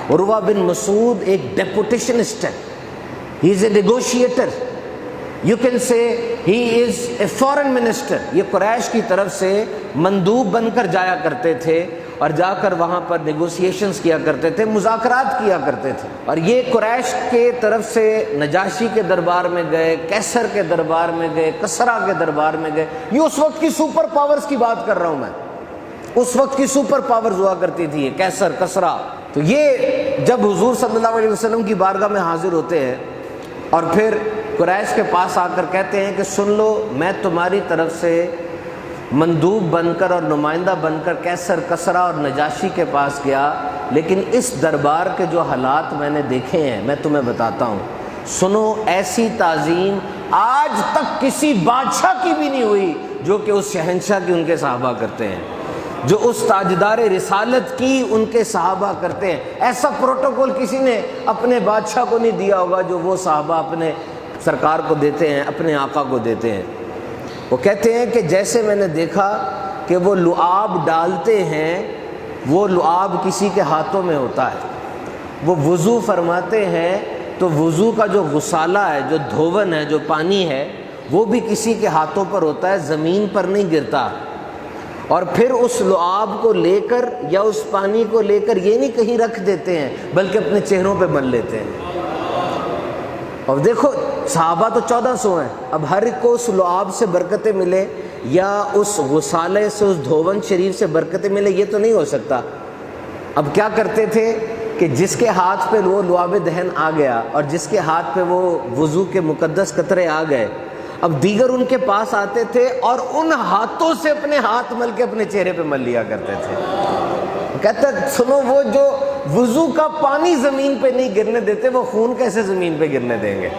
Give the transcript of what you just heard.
عروہ بن مسعود ایک ڈیپوٹیشنسٹ ہے، he is a negotiator, you can say he is a foreign minister. یہ قریش کی طرف سے مندوب بن کر جایا کرتے تھے اور جا کر وہاں پر نیگوسیشنز کیا کرتے تھے، مذاکرات کیا کرتے تھے۔ اور یہ قریش کے طرف سے نجاشی کے دربار میں گئے، کیسر کے دربار میں گئے، کسریٰ کے دربار میں گئے۔ یہ اس وقت کی سپر پاورز کی بات کر رہا ہوں میں، اس وقت کی سپر پاورز ہوا کرتی تھی یہ کیسر، کسریٰ۔ تو یہ جب حضور صلی اللہ علیہ وسلم کی بارگاہ میں حاضر ہوتے ہیں اور پھر قریش کے پاس آ کر کہتے ہیں کہ سن لو، میں تمہاری طرف سے مندوب بن کر اور نمائندہ بن کر کیسر، کسریٰ اور نجاشی کے پاس گیا، لیکن اس دربار کے جو حالات میں نے دیکھے ہیں میں تمہیں بتاتا ہوں۔ سنو، ایسی تعظیم آج تک کسی بادشاہ کی بھی نہیں ہوئی جو کہ اس شہنشاہ کی ان کے صحابہ کرتے ہیں، جو اس تاجدار رسالت کی ان کے صحابہ کرتے ہیں۔ ایسا پروٹوکول کسی نے اپنے بادشاہ کو نہیں دیا ہوگا جو وہ صحابہ اپنے سرکار کو دیتے ہیں، اپنے آقا کو دیتے ہیں۔ وہ کہتے ہیں کہ جیسے میں نے دیکھا کہ وہ لعاب ڈالتے ہیں، وہ لعاب کسی کے ہاتھوں میں ہوتا ہے، وہ وضو فرماتے ہیں تو وضو کا جو غسالہ ہے، جو دھون ہے، جو پانی ہے، وہ بھی کسی کے ہاتھوں پر ہوتا ہے، زمین پر نہیں گرتا۔ اور پھر اس لعاب کو لے کر یا اس پانی کو لے کر یہ نہیں کہیں رکھ دیتے ہیں بلکہ اپنے چہروں پہ مل لیتے ہیں۔ اور دیکھو صحابہ تو 1400 ہیں، اب ہر ایک کو اس لعاب سے برکتیں ملے یا اس غسالے سے، اس دھون شریف سے برکتیں ملے، یہ تو نہیں ہو سکتا۔ اب کیا کرتے تھے کہ جس کے ہاتھ پہ وہ لعاب دہن آ گیا اور جس کے ہاتھ پہ وہ وضو کے مقدس قطرے آ گئے، اب دیگر ان کے پاس آتے تھے اور ان ہاتھوں سے اپنے ہاتھ مل کے اپنے چہرے پہ مل لیا کرتے تھے۔ کہتا سنو، وہ جو وضو کا پانی زمین پہ نہیں گرنے دیتے، وہ خون کیسے زمین پہ گرنے دیں گے؟